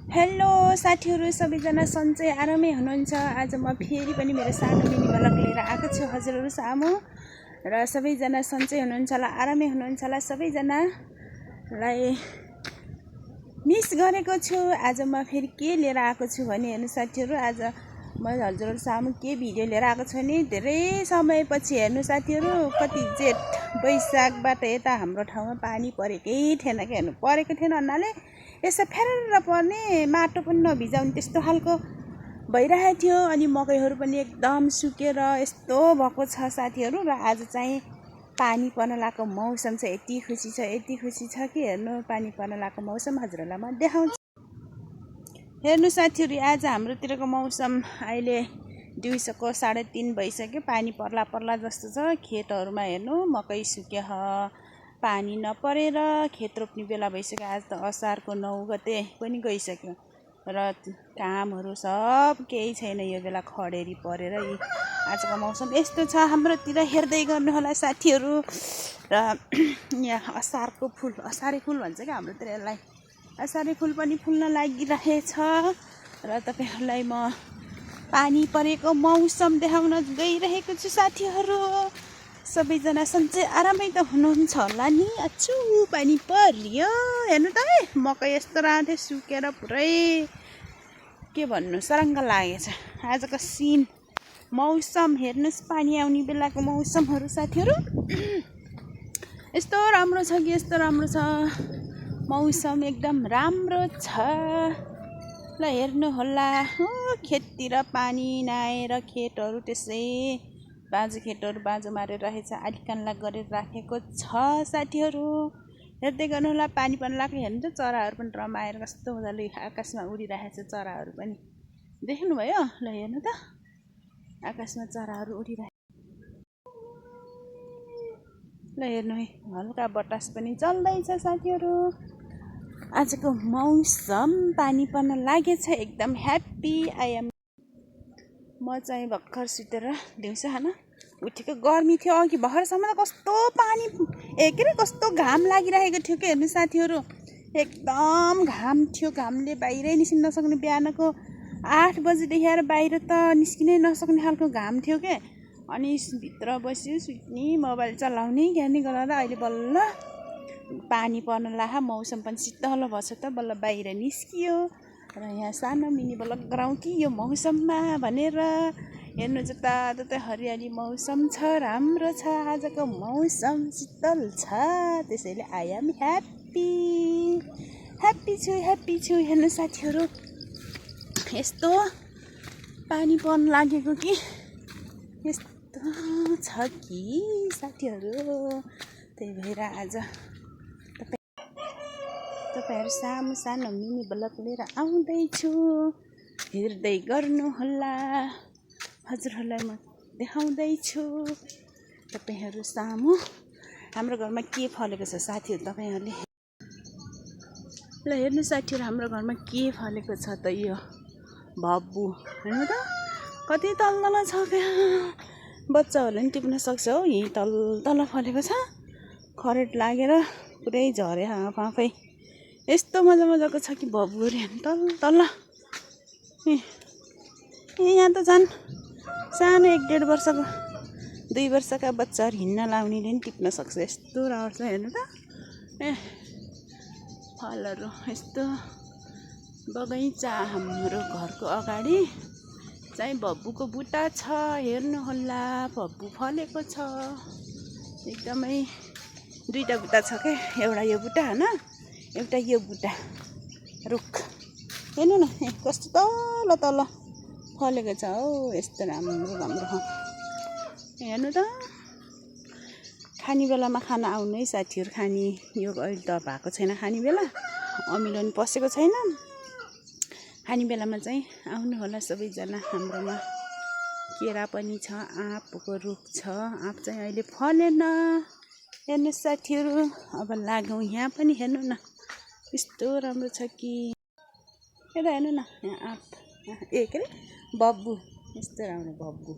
Hello साथीहरू सबैजना सन्चै आरामै हुनुहुन्छ। आज म फेरि पनि मेरो सानो मिनी ब्लग लिएर आएको छु हजुरहरू सामु र सबैजना सन्चै हुनुहुन्छ होला, आरामै हुनुहुन्छ होला। सबैजनालाई मिस गरेको छु। आज म फेरि के लिएर आएको छु भने हेर्नु साथीहरू, आज म हजुरहरू सामु के भिडियो लिएर आएको छु भने धेरै समयपछि हेर्नु साथीहरू, कति जेठ वैशाखबाट यता हाम्रो ठाउँमा पानी परेकै थिएन के, हेर्नु परेको थिएन भन्नाले यसो फेरेर पर्ने, माटो पनि नभिजाउने त्यस्तो खालको भइरहेको थियो। अनि मकैहरू पनि एकदम सुकेर यस्तो भएको छ साथीहरू। र आज चाहिँ पानी पर्न लागेको मौसम छ, यति खुसी छ कि हेर्नु, पानी पर्न लागेको मौसम हजुरहरूलाई म देखाउँछु। हेर्नु साथीहरू, आज हाम्रोतिरको मौसम अहिले दिउँसोको 3:30 भइसक्यो। पानी पर्ला जस्तो छ खेतहरूमा। हेर्नु मकै सुक्यो, पानी नपरेर खेत रोप्ने बेला भइसक्यो। आज त असारको 9 गते पनि गइसक्यो र कामहरू सब केही छैन यो बेला, खडेरी परेर। आजको मौसम यस्तो छ हाम्रोतिर, हेर्दै गर्नु होला साथीहरू। र यहाँ असारे फुल भन्छ क्या हाम्रोतिर यसलाई, असारे फुल पनि फुल्न लागिरहेछ। र तपाईँहरूलाई म पानी परेको मौसम देखाउन गइरहेको छु साथीहरू। सबैजना सन्चै आरामै त हुनुहुन्छ होला नि। अच्छु पानी पर्यो, हेर्नु त मकै यस्तो राथ्यो सुकेर पुरै के भन्नु सरङ्ग लागेछ। आजको सिन मौसम हेर्नुहोस्, पानी आउने बेलाको मौसमहरू साथीहरू। यस्तो राम्रो छ कि यस्तो राम्रो छ मौसम, एकदम राम्रो छ। ल हेर्नु होला, खेततिर पानी नआएर खेतहरू त्यसै खेतहरू बाँझो मारेर रहेछ, आलिकान्ला गरेर राखेको छ साथीहरू। हेर्दै गर्नु होला, पानी पर्न लाग्यो। हेर्नु त चराहरू पनि रमाएर कस्तो मजाले आकाशमा उडिरहेको छ चराहरू पनि, देख्नुभयो? ल हेर्नु त, आकाशमा चराहरू उडिरहेको। ल हेर्नु है, हल्का बतास पनि चल्दैछ साथीहरू। आजको मौसम पानी पर्न लागेछ, एकदम ह्याप्पी आई एम। म चाहिँ भर्खर सुतेर दिउँसो उठेको, गर्मी थियो अघि भर्खरसम्म त कस्तो पानी के अरे कस्तो घाम लागिरहेको थियो कि हेर्नु साथीहरू, एकदम घाम थियो। घामले बाहिरै निस्किन नसक्ने, बिहानको 8 बजीदेखि आएर बाहिर त निस्किनै नसक्ने खालको घाम थियो के। अनि भित्र बस्यो, सुत्ने, मोबाइल चलाउने, ज्ञानी गरेर अहिले बल्ल पानी पर्न लाग्यो, मौसम पनि शीतल भएछ त बल्ल बाहिर निस्कियो। र यहाँ सानो मिनी ब्लग गराउँ कि यो मौसममा भनेर। हेर्नु जताततै हरियाली मौसम छ, राम्रो छ आजको मौसम, शीतल छ। त्यसैले आई एम ह्याप्पी छु। हेर्नु साथीहरू, यस्तो पानी पर्न लागेको कि यस्तो छ कि साथीहरू। त्यही भएर आज तपाईँहरू सानो मिनी ब्लग लिएर आउँदैछु, हेर्दै गर्नु होला। हजुरहरूलाई म देखाउँदैछु तपाईँहरू सामु हाम्रो घरमा के फलेको छ साथीहरू। तपाईँहरूले ल हेर्नु साथीहरू, हाम्रो घरमा के फलेको छ त, यो भब्बु। हेर्नु त कति तल छ क्या, बच्चाहरूले पनि टिप्न सक्छ हौ। यहीँ तल फलेको छ, खरेट लागेर पुरै झरे आफै। यस्तो मजाको छ कि भब्बुहरू, हेर्नु तल। यहाँ त झन् सानो 1-1.5 वर्षको 2 वर्षका बच्चाहरू हिँड्न लाउनेले पनि टिप्न सक्छ, यस्तो राम्रो छ। हेर्नु त फलहरू, यस्तो बगैँचा हाम्रो घरको अगाडि चाहिँ भब्बुको बुट्टा छ। हेर्नु होला, भब्बु फलेको छ एकदमै। 2टा बुट्टा छ क्या, एउटा यो बुट्टा होइन, एउटा यो बुट्टा रुख। हेर्नु न कस्तो तल फलेको छ हौ, यस्तो राम्रो। हेर्नु त, खाने बेलामा खान आउनु है साथीहरू। खाने यो अहिले त भएको छैन खाने बेला, अमिलो पनि पसेको छैन। खाने बेलामा चाहिँ आउनु होला सबैजना। हाम्रोमा केरा पनि छ, आँपको रुख छ, आँप चाहिँ अहिले फलेन। हेर्नु साथीहरू, अब लागौँ यहाँ पनि। हेर्नु न यस्तो राम्रो छ कि, हेर्नु न यहाँ आँप, के अरे भब्बु, यस्तो राम्रो भब्बु।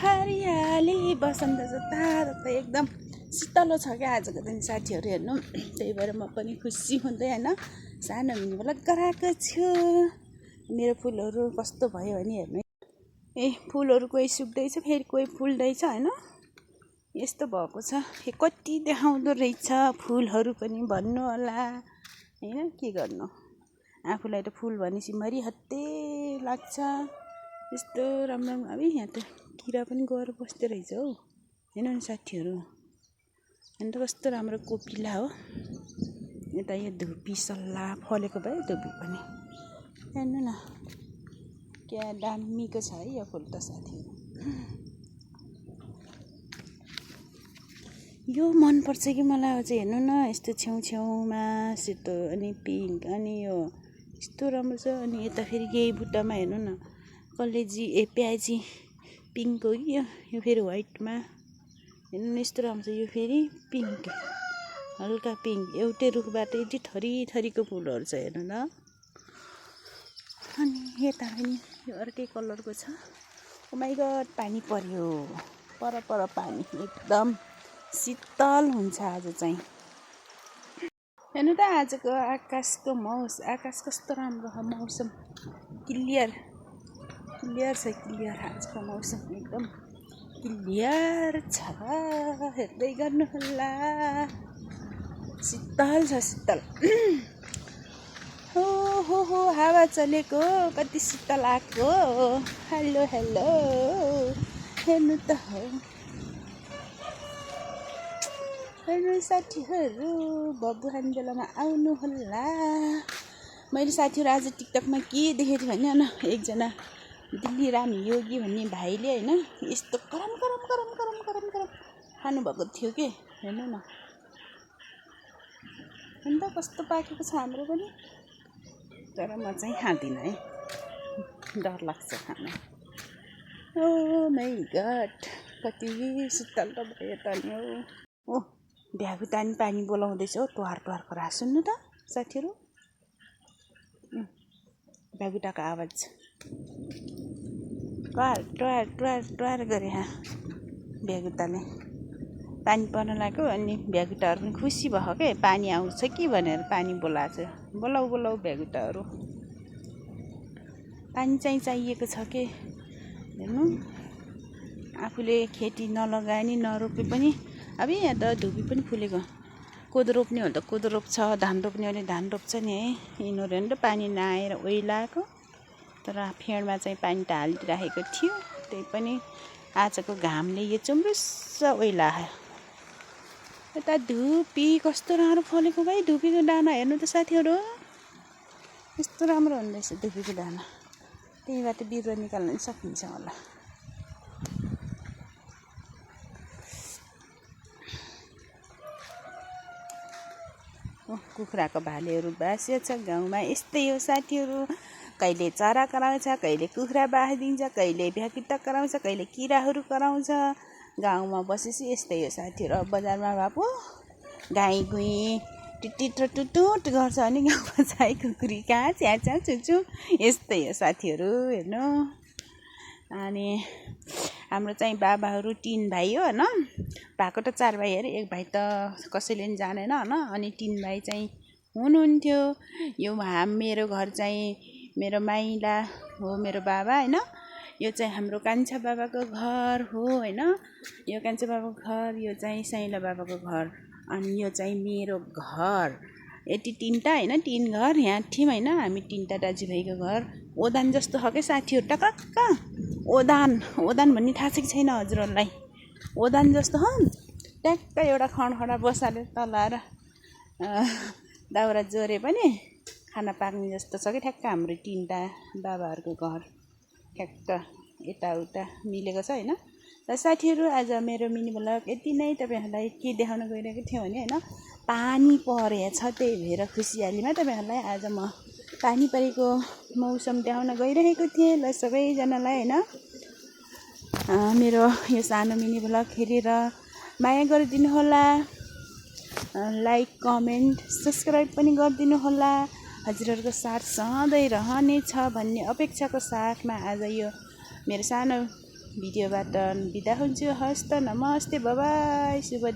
हरियाली बसन्त जताततै एकदम शीतलो छ क्या आजको दिन साथीहरू हेर्नु। त्यही भएर म पनि खुसी हुँदै होइन सानो मिनी भ्लग गराएको छु। मेरो फुलहरू कस्तो भयो भने हेर्नु। फुलहरू कोही सुक्दैछ फेरि कोही फुल्दैछ होइन, यस्तो भएको छ। कति देखाउँदो रहेछ फुलहरू पनि भन्नु होला होइन, के गर्नु। आफूलाई त फुल भनेपछि मरिहत्ते लाग्छ। यस्तो राम्रो अब यहाँ त किरा पनि गएर बस्दो रहेछ हौ हेर्नु नि साथीहरू। अन्त कस्तो राम्रो कोपिला हो। यता यो धुपी सल्लाह फलेको भयो धुपी पनि हेर्नु न, क्या दामीको छ है यो फुल त साथीहरू। यो मनपर्छ कि मलाई अझै हेर्नु न, यस्तो छेउछेउमा सेतो अनि पिङ्क अनि यो यस्तो राम्रो छ। अनि यता फेरि यही बुट्टामा हेर्नु न कलेजी प्याजी पिङ्क हो कि यो फेरि व्हाइटमा हेर्नु न यस्तो राम्रो छ। यो फेरि पिङ्क हल्का पिङ्क, एउटै रुखबाट यति थरी थरीको फुलहरू छ हेर्नु न। अनि यता पनि यो अर्कै कलरको छ। ओ माइ गड पानी पर्यो, पर पानी एकदम शीतल हुन्छ आज चाहिँ। हेर्नु त आजको आकाश कस्तो राम्रो छ, मौसम क्लियर छ, क्लियर आजको मौसम एकदम क्लियर छ। हेर्दै गर्नु होला, शीतल छ शीतल। हो हावा चलेको कति शीतल आएको। हेलो हेर्नु त हो, हेर्नु साथीहरू बबुहान बेलामा आउनु होला। मैले साथीहरू आज टिकटकमा के देखेको थिएँ भने एकजना दिल्ली राम योगी भन्ने भाइले होइन यस्तो करम खानुभएको थियो कि हेर्नु न। अन्त कस्तो पाकेको छ हाम्रो पनि, तर म चाहिँ खाँदिनँ है, डर लाग्छ खान। ओ माइ गड कति शीतल त भयो त नि हौ। ओ भ्यागुतानी पानी बोलाउँदैछ हौ, टुहारको रास सुन्नु त साथीहरू, भ्यागुताको आवाज टुहार गरे भ्यागुताले। पानी पर्न लाग्यो अनि भ्यागुताहरू पनि खुसी भयो के, पानी आउँछ कि भनेर पानी बोलाएको छ। बोलाउ भ्यागुताहरू, पानी चाहिँ चाहिएको छ के। हेर्नु आफूले खेती नलगाए नि नरोपे पनि अब यहाँ त धुपी पनि फुलेको। कोदो रोप्ने हो त कोदो रोप्छ, धान रोप्ने हो भने धान रोप्छ नि है। यिनीहरू हेर्नु पानी नआएर ओइलाएको, तर फेडमा चाहिँ पानी त हालिदिइराखेको थियो। त्यही पनि आजको घामले यो चुम्रुस्स ओइलायो। यता धुपी कस्तो राम्रो फलेको भाइ, धुपीको दाना हेर्नु त साथीहरू, यस्तो राम्रो हुँदैछ धुपीको दाना। त्यहीबाट बिरुवा निकाल्न पनि सकिन्छ होला। कुखुराको भालेहरू बासिया छ गाउँमा, यस्तै हो साथीहरू। कहिले चरा कराउँछ, कहिले कुखुरा बासिदिन्छ, कहिले भ्यागुता कराउँछ, कहिले किराहरू कराउँछ। गाउँमा बसेपछि यस्तै हो साथीहरू। अब बजारमा भए पो गाई गुई टिटिट र टुटुट गर्छ अनि गाउँमा चाहिँ कुकुरी कहाँ च्याउ चुचु, यस्तै हो साथीहरू हेर्नु। अनि हाम्रो चाहिँ बाबाहरू 3 भाइ हो होइन, भएको त 4 भाइ अरे, 1 भाइ त कसैले पनि जानेन होइन। अनि 3 भाइ चाहिँ हुनुहुन्थ्यो। यो मेरो घर चाहिँ मेरो माइला हो, मेरो बाबा होइन। यो चाहिँ हाम्रो कान्छा बाबाको घर हो होइन, यो कान्छा बाबाको घर, यो चाहिँ साइला बाबाको घर, अनि यो चाहिँ मेरो घर। यति 3टा होइन, 3 घर यहाँ थियौँ होइन हामी, 3टा दाजुभाइको घर। ओदान जस्तो छ क्या साथीहरू, टक्क ओदान भन्ने थाहा छ कि छैन हजुरहरूलाई। ओदान जस्तो हो, ट्याक्क एउटा खडा बसालेर तलाएर दाउरा जोरे पनि खाना पाक्ने जस्तो छ कि ठ्याक्क हाम्रो 3टा बाबाहरूको घर ठ्याक्क यताउता मिलेको छ होइन। र साथीहरू आज मेरो मिनी भ्लग यति नै। तपाईँहरूलाई के देखाउन गइरहेको थियो भने होइन पानी परेछ, त्यही भएर खुसियालीमा तपाईँहरूलाई आज म पानी परेको मौसम देखाउन गइरहेको थिएँ। ल सबैजनालाई होइन मेरो यो सानो मिनी भ्लग हेरेर माया गरिदिनु होला, लाइक कमेन्ट सब्सक्राइब पनि गरिदिनु होला। हजुरहरूको साथ सधैँ रहनेछ भन्ने अपेक्षाको साथमा आज यो मेरो सानो भिडियोबाट बिदा हुन्छु। हस्त नमस्ते, बाइ बाइ, शुभ